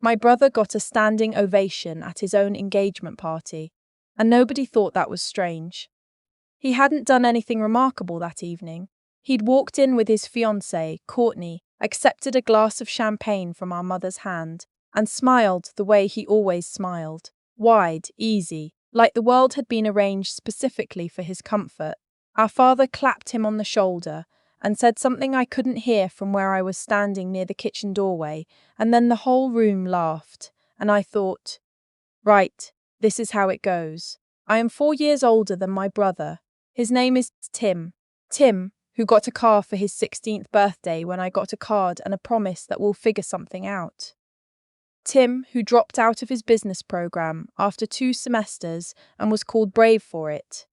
My brother got a standing ovation at his own engagement party, and nobody thought that was strange. He hadn't done anything remarkable that evening. He'd walked in with his fiancée, Courtney, accepted a glass of champagne from our mother's hand, and smiled the way he always smiled. Wide, easy, like the world had been arranged specifically for his comfort. Our father clapped him on the shoulder and said something I couldn't hear from where I was standing near the kitchen doorway, and then the whole room laughed, and I thought, right, this is how it goes. I am 4 years older than my brother. His name is Tim. Tim, who got a car for his 16th birthday when I got a card and a promise that we'll figure something out. Tim, who dropped out of his business program after 2 semesters and was called brave for it.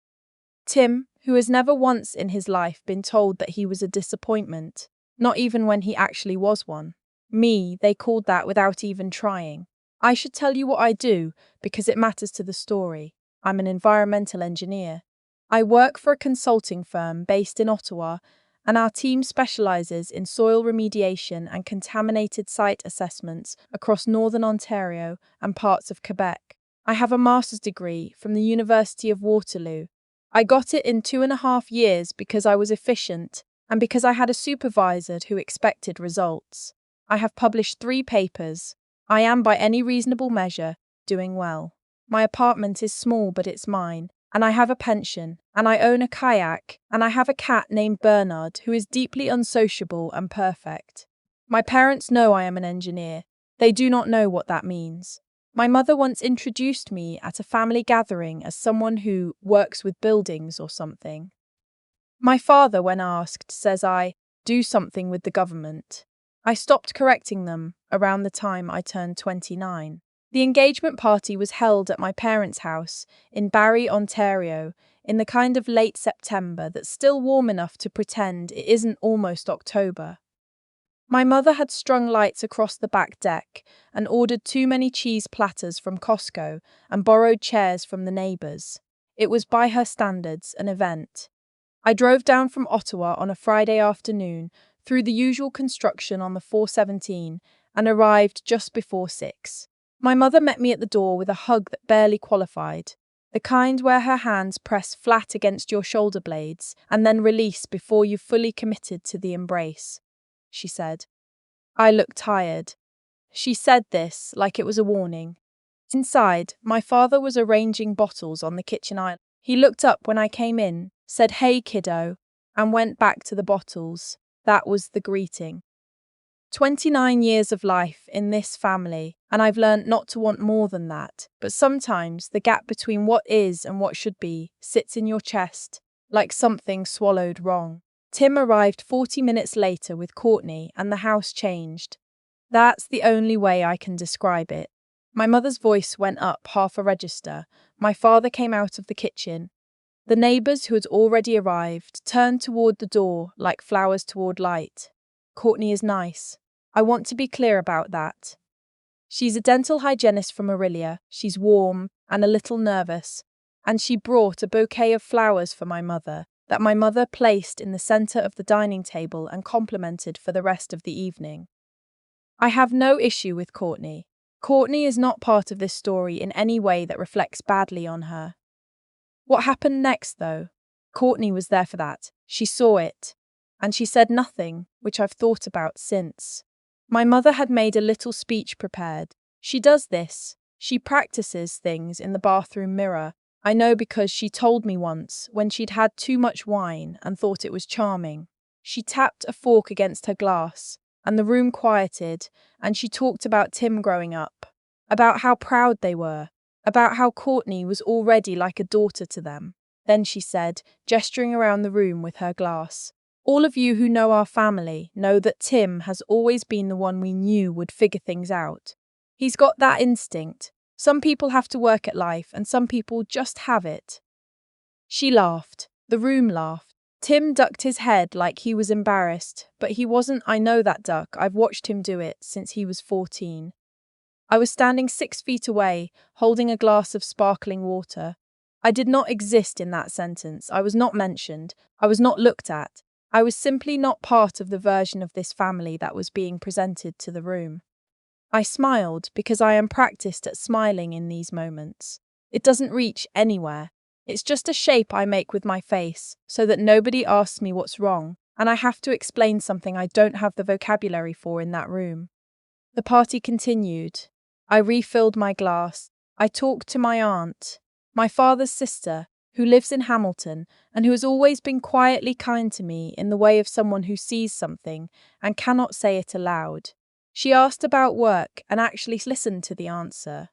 Tim, who has never once in his life been told that he was a disappointment, not even when he actually was one. Me, they called that without even trying. I should tell you what I do because it matters to the story. I'm an environmental engineer. I work for a consulting firm based in Ottawa, and our team specialises in soil remediation and contaminated site assessments across northern Ontario and parts of Quebec. I have a master's degree from the University of Waterloo. I got it in 2.5 years because I was efficient and because I had a supervisor who expected results. I have published 3 papers. I am, by any reasonable measure, doing well. My apartment is small, but it's mine, and I have a pension, and I own a kayak, and I have a cat named Bernard who is deeply unsociable and perfect. My parents know I am an engineer. They do not know what that means. My mother once introduced me at a family gathering as someone who works with buildings or something. My father, when asked, says I do something with the government. I stopped correcting them around the time I turned 29. The engagement party was held at my parents' house in Barrie, Ontario, in the kind of late September that's still warm enough to pretend it isn't almost October. My mother had strung lights across the back deck and ordered too many cheese platters from Costco and borrowed chairs from the neighbours. It was, by her standards, an event. I drove down from Ottawa on a Friday afternoon through the usual construction on the 417 and arrived just before 6. My mother met me at the door with a hug that barely qualified, the kind where her hands press flat against your shoulder blades and then release before you've fully committed to the embrace. She said. I looked tired. She said this like it was a warning. Inside, my father was arranging bottles on the kitchen island. He looked up when I came in, said, "Hey, kiddo," and went back to the bottles. That was the greeting. 29 years of life in this family, and I've learned not to want more than that. But sometimes the gap between what is and what should be sits in your chest, like something swallowed wrong. Tim arrived 40 minutes later with Courtney, and the house changed. That's the only way I can describe it. My mother's voice went up half a register. My father came out of the kitchen. The neighbours, who had already arrived, turned toward the door like flowers toward light. Courtney is nice. I want to be clear about that. She's a dental hygienist from Aurelia. She's warm and a little nervous, and she brought a bouquet of flowers for my mother that my mother placed in the centre of the dining table and complimented for the rest of the evening. I have no issue with Courtney. Courtney is not part of this story in any way that reflects badly on her. What happened next, though? Courtney was there for that. She saw it. And she said nothing, which I've thought about since. My mother had made a little speech prepared. She does this. She practices things in the bathroom mirror. I know because she told me once when she'd had too much wine and thought it was charming. She tapped a fork against her glass, and the room quieted, and she talked about Tim growing up, about how proud they were, about how Courtney was already like a daughter to them. Then she said, gesturing around the room with her glass, "All of you who know our family know that Tim has always been the one we knew would figure things out. He's got that instinct. Some people have to work at life, and some people just have it." She laughed. The room laughed. Tim ducked his head like he was embarrassed, but he wasn't. I know that duck. I've watched him do it since he was 14. I was standing 6 feet away, holding a glass of sparkling water. I did not exist in that sentence. I was not mentioned. I was not looked at. I was simply not part of the version of this family that was being presented to the room. I smiled because I am practiced at smiling in these moments. It doesn't reach anywhere. It's just a shape I make with my face so that nobody asks me what's wrong, and I have to explain something I don't have the vocabulary for in that room. The party continued. I refilled my glass. I talked to my aunt, my father's sister, who lives in Hamilton and who has always been quietly kind to me in the way of someone who sees something and cannot say it aloud. She asked about work and actually listened to the answer.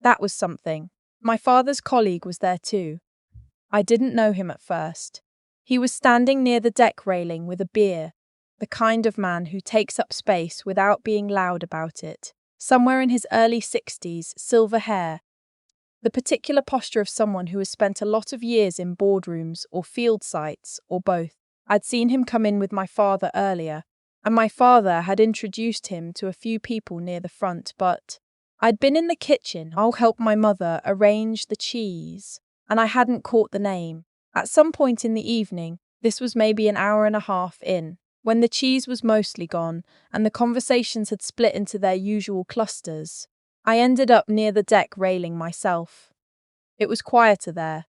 That was something. My father's colleague was there too. I didn't know him at first. He was standing near the deck railing with a beer, the kind of man who takes up space without being loud about it. Somewhere in his early 60s, silver hair, the particular posture of someone who has spent a lot of years in boardrooms or field sites or both. I'd seen him come in with my father earlier, and my father had introduced him to a few people near the front, but I'd been in the kitchen. I'll help my mother arrange the cheese, and I hadn't caught the name. At some point in the evening, this was maybe an hour and a half in, when the cheese was mostly gone and the conversations had split into their usual clusters, I ended up near the deck railing myself. It was quieter there.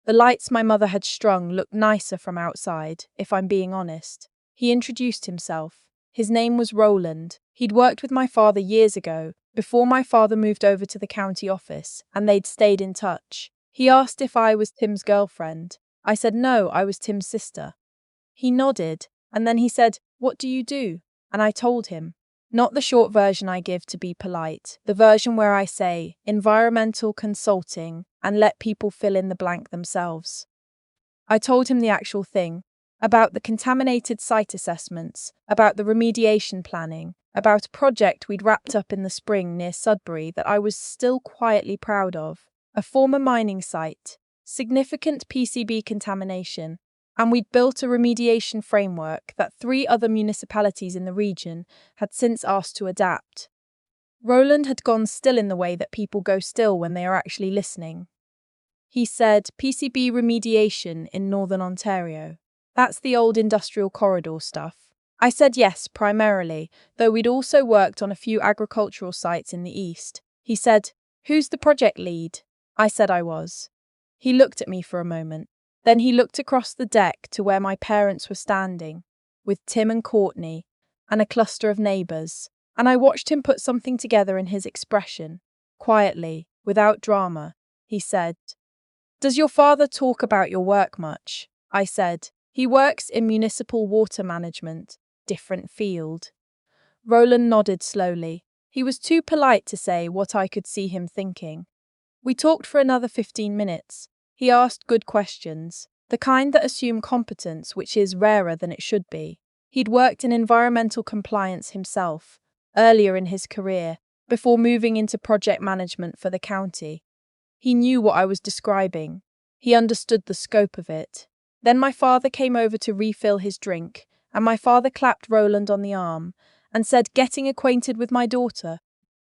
The lights my mother had strung looked nicer from outside, if I'm being honest. He introduced himself. His name was Roland. He'd worked with my father years ago, before my father moved over to the county office, and they'd stayed in touch. He asked if I was Tim's girlfriend. I said no, I was Tim's sister. He nodded, and then he said, "What do you do?" And I told him. Not the short version I give to be polite, the version where I say environmental consulting and let people fill in the blank themselves. I told him the actual thing, about the contaminated site assessments, about the remediation planning, about a project we'd wrapped up in the spring near Sudbury that I was still quietly proud of, a former mining site, significant PCB contamination, and we'd built a remediation framework that 3 other municipalities in the region had since asked to adapt. Roland had gone still in the way that people go still when they are actually listening. He said, "PCB remediation in Northern Ontario. That's the old industrial corridor stuff." I said yes, primarily, though we'd also worked on a few agricultural sites in the east. He said, "Who's the project lead?" I said I was. He looked at me for a moment. Then he looked across the deck to where my parents were standing, with Tim and Courtney, and a cluster of neighbours, and I watched him put something together in his expression. Quietly, without drama, he said, "Does your father talk about your work much?" I said, "He works in municipal water management, different field." Roland nodded slowly. He was too polite to say what I could see him thinking. We talked for another 15 minutes. He asked good questions, the kind that assume competence, which is rarer than it should be. He'd worked in environmental compliance himself, earlier in his career, before moving into project management for the county. He knew what I was describing. He understood the scope of it. Then my father came over to refill his drink, and my father clapped Roland on the arm and said, "Getting acquainted with my daughter,"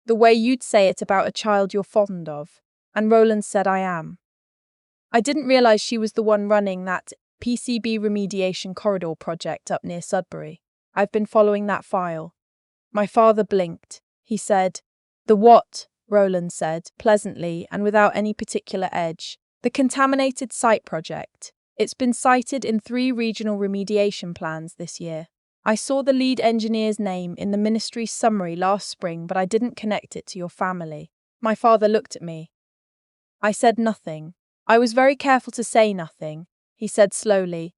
the way you'd say it about a child you're fond of. And Roland said, "I am." I didn't realise she was the one running that PCB remediation corridor project up near Sudbury. I've been following that file. My father blinked. He said, "The what?" Roland said, pleasantly and without any particular edge. "The contaminated site project. It's been cited in 3 regional remediation plans this year. I saw the lead engineer's name in the ministry's summary last spring, but I didn't connect it to your family." My father looked at me. I said nothing. I was very careful to say nothing. He said slowly,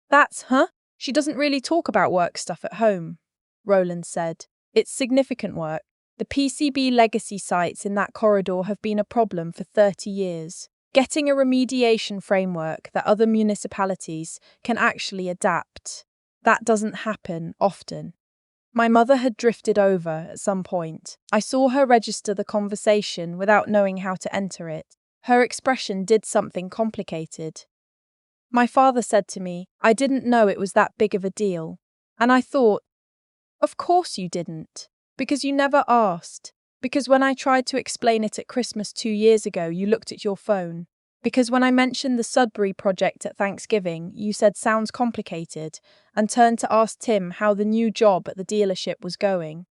Huh? She doesn't really talk about work stuff at home," Roland said. "It's significant work. The PCB legacy sites in that corridor have been a problem for 30 years. Getting a remediation framework that other municipalities can actually adapt, that doesn't happen often." My mother had drifted over at some point. I saw her register the conversation without knowing how to enter it. Her expression did something complicated. My father said to me, "I didn't know it was that big of a deal." And I thought, of course you didn't, because you never asked. Because when I tried to explain it at Christmas 2 years ago, you looked at your phone. Because when I mentioned the Sudbury project at Thanksgiving, you said sounds complicated, and turned to ask Tim how the new job at the dealership was going.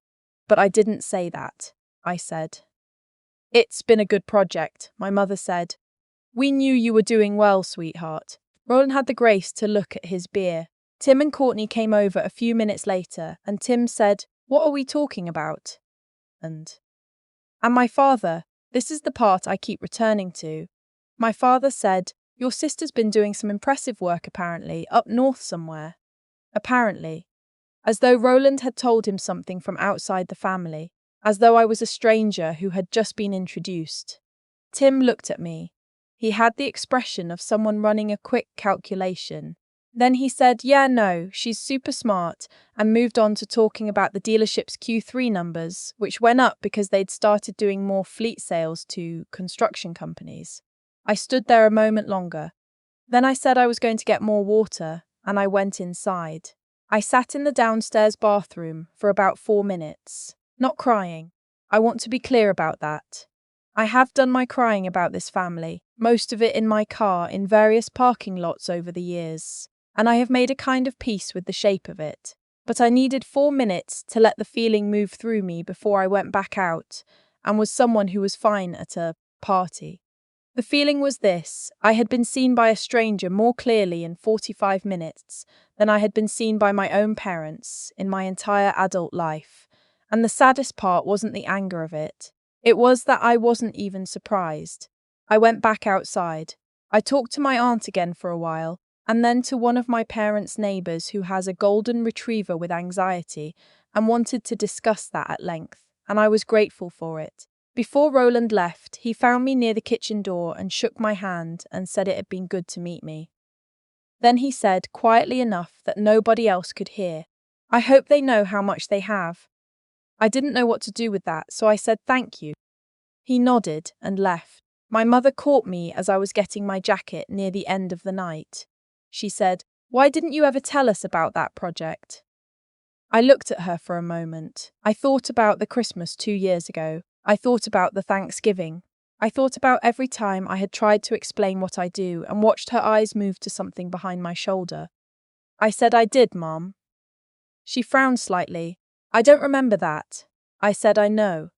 But I didn't say that, I said. It's been a good project, my mother said. We knew you were doing well, sweetheart. Roland had the grace to look at his beer. Tim and Courtney came over a few minutes later, and Tim said, "What are we talking about?" And my father, this is the part I keep returning to. My father said, "Your sister's been doing some impressive work apparently, up north somewhere." Apparently. As though Roland had told him something from outside the family, as though I was a stranger who had just been introduced. Tim looked at me. He had the expression of someone running a quick calculation. Then he said, "Yeah, no, she's super smart," and moved on to talking about the dealership's Q3 numbers, which went up because they'd started doing more fleet sales to construction companies. I stood there a moment longer. Then I said I was going to get more water, and I went inside. I sat in the downstairs bathroom for about 4 minutes. Not crying. I want to be clear about that. I have done my crying about this family, most of it in my car in various parking lots over the years, and I have made a kind of peace with the shape of it. But I needed 4 minutes to let the feeling move through me before I went back out and was someone who was fine at a party. The feeling was this: I had been seen by a stranger more clearly in 45 minutes than I had been seen by my own parents in my entire adult life. And the saddest part wasn't the anger of it. It was that I wasn't even surprised. I went back outside. I talked to my aunt again for a while, and then to one of my parents' neighbours who has a golden retriever with anxiety and wanted to discuss that at length, and I was grateful for it. Before Roland left, he found me near the kitchen door and shook my hand and said it had been good to meet me. Then he said, quietly enough that nobody else could hear, "I hope they know how much they have." I didn't know what to do with that, so I said thank you. He nodded and left. My mother caught me as I was getting my jacket near the end of the night. She said, "Why didn't you ever tell us about that project?" I looked at her for a moment. I thought about the Christmas 2 years ago. I thought about the Thanksgiving. I thought about every time I had tried to explain what I do and watched her eyes move to something behind my shoulder. I said, "I did, Mom." She frowned slightly. "I don't remember that." I said, "I know."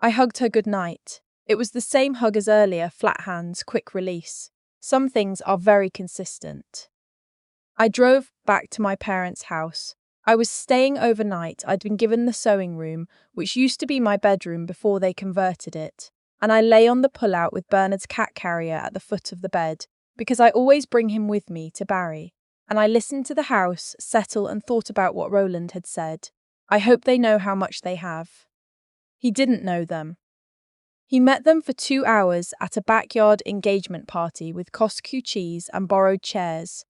I hugged her good night. It was the same hug as earlier, flat hands, quick release. Some things are very consistent. I drove back to my parents' house. I was staying overnight. I'd been given the sewing room, which used to be my bedroom before they converted it, and I lay on the pull-out with Bernard's cat carrier at the foot of the bed, because I always bring him with me to Barry, and I listened to the house settle and thought about what Roland had said. I hope they know how much they have. He didn't know them. He met them for 2 hours at a backyard engagement party with Costco cheese and borrowed chairs.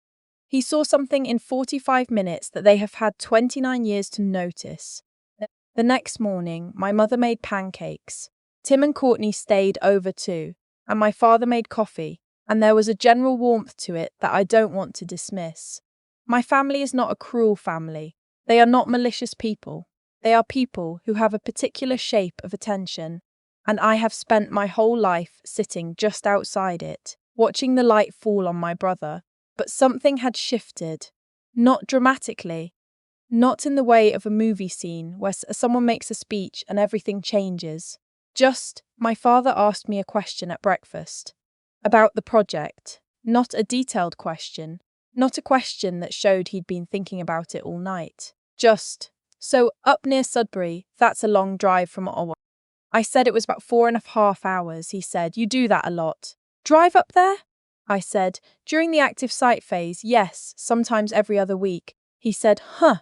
He saw something in 45 minutes that they have had 29 years to notice. The next morning, my mother made pancakes. Tim and Courtney stayed over too, and my father made coffee, and there was a general warmth to it that I don't want to dismiss. My family is not a cruel family. They are not malicious people. They are people who have a particular shape of attention, and I have spent my whole life sitting just outside it, watching the light fall on my brother. But something had shifted. Not dramatically. Not in the way of a movie scene where someone makes a speech and everything changes. Just, my father asked me a question at breakfast. About the project. Not a detailed question. Not a question that showed he'd been thinking about it all night. Just, "So, up near Sudbury, that's a long drive from Ottawa." I said it was about 4.5 hours. He said, "You do that a lot." "Drive up there?" I said, "During the active site phase, yes, sometimes every other week." He said, "Huh."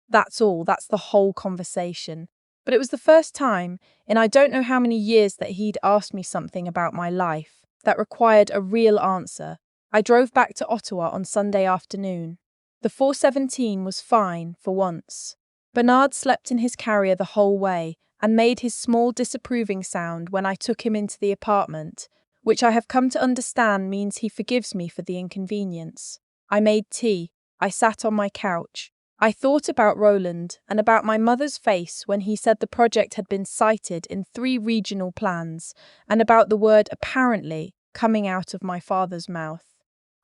That's all, that's the whole conversation. But it was the first time in I don't know how many years that he'd asked me something about my life that required a real answer. I drove back to Ottawa on Sunday afternoon. The 417 was fine, for once. Bernard slept in his carrier the whole way and made his small disapproving sound when I took him into the apartment, which I have come to understand means he forgives me for the inconvenience. I made tea. I sat on my couch. I thought about Roland and about my mother's face when he said the project had been cited in 3 regional plans, and about the word apparently coming out of my father's mouth.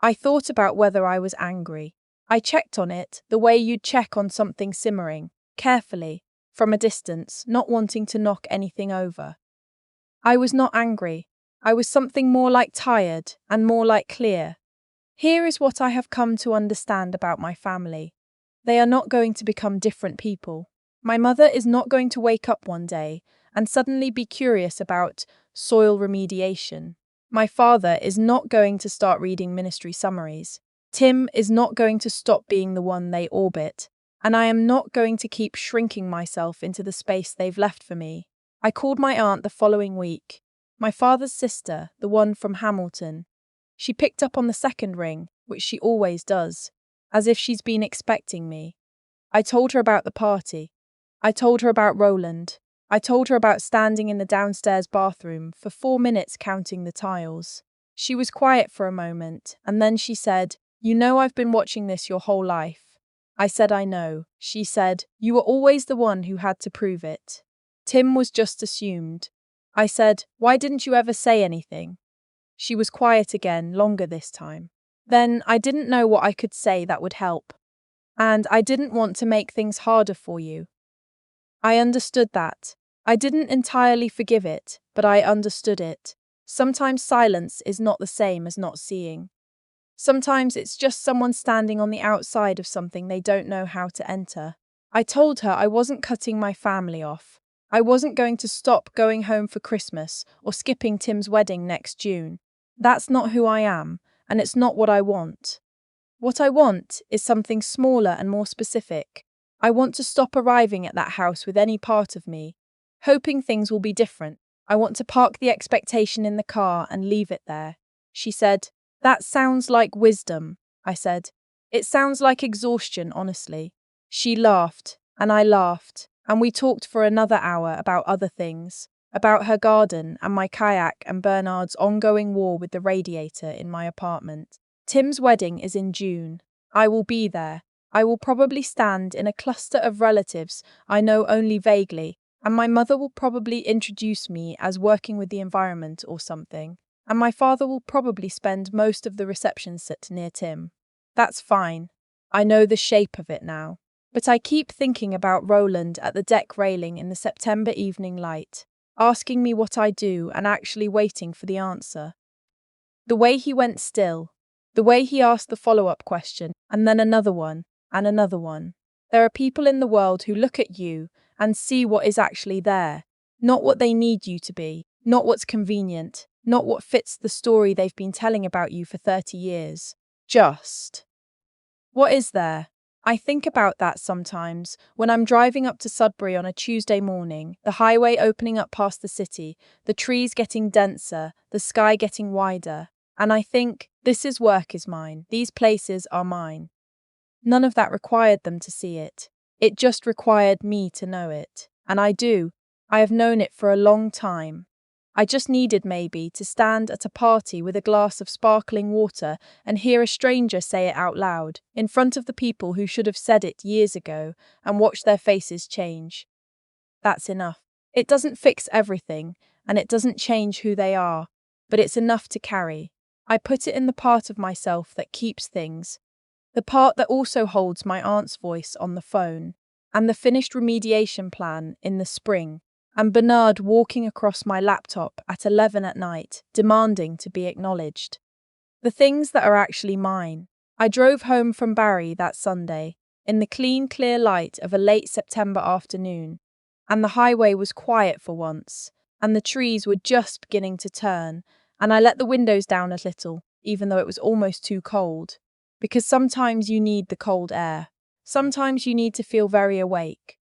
I thought about whether I was angry. I checked on it the way you'd check on something simmering, carefully. from a distance, not wanting to knock anything over. I was not angry. I was something more like tired and more like clear. Here is what I have come to understand about my family. They are not going to become different people. My mother is not going to wake up one day and suddenly be curious about soil remediation. My father is not going to start reading ministry summaries. Tim is not going to stop being the one they orbit. And I am not going to keep shrinking myself into the space they've left for me. I called my aunt the following week. My father's sister, the one from Hamilton. She picked up on the second ring, which she always does, as if she's been expecting me. I told her about the party. I told her about Roland. I told her about standing in the downstairs bathroom for 4 minutes counting the tiles. She was quiet for a moment, and then she said, "You know I've been watching this your whole life." I said, "I know." She said, "You were always the one who had to prove it. Tim was just assumed." I said, "Why didn't you ever say anything?" She was quiet again, longer this time. Then I didn't know what I could say that would help. And I didn't want to make things harder for you. I understood that. I didn't entirely forgive it, but I understood it. Sometimes silence is not the same as not seeing. Sometimes it's just someone standing on the outside of something they don't know how to enter. I told her I wasn't cutting my family off. I wasn't going to stop going home for Christmas or skipping Tim's wedding next June. That's not who I am, and it's not what I want. What I want is something smaller and more specific. I want to stop arriving at that house with any part of me, hoping things will be different. I want to park the expectation in the car and leave it there. She said, "That sounds like wisdom," I said. "It sounds like exhaustion, honestly." She laughed, and I laughed, and we talked for another hour about other things, about her garden and my kayak and Bernard's ongoing war with the radiator in my apartment. Tim's wedding is in June. I will be there. I will probably stand in a cluster of relatives I know only vaguely, and my mother will probably introduce me as working with the environment or something, and my father will probably spend most of the reception sit near Tim. That's fine. I know the shape of it now. But I keep thinking about Roland at the deck railing in the September evening light, asking me what I do and actually waiting for the answer. The way he went still, the way he asked the follow-up question, and then another one, and another one. There are people in the world who look at you and see what is actually there, not what they need you to be, not what's convenient, not what fits the story they've been telling about you for 30 years. Just what is there? I think about that sometimes when I'm driving up to Sudbury on a Tuesday morning, the highway opening up past the city, the trees getting denser, the sky getting wider, and I think, this work is mine, these places are mine. None of that required them to see it. It just required me to know it. And I do. I have known it for a long time. I just needed maybe to stand at a party with a glass of sparkling water and hear a stranger say it out loud, in front of the people who should have said it years ago, and watch their faces change. That's enough. It doesn't fix everything, and it doesn't change who they are, but it's enough to carry. I put it in the part of myself that keeps things, the part that also holds my aunt's voice on the phone, and the finished remediation plan in the spring, and Bernard walking across my laptop at 11 at night, demanding to be acknowledged. The things that are actually mine. I drove home from Barry that Sunday, in the clean, clear light of a late September afternoon, and the highway was quiet for once, and the trees were just beginning to turn, and I let the windows down a little, even though it was almost too cold, because sometimes you need the cold air. Sometimes you need to feel very awake.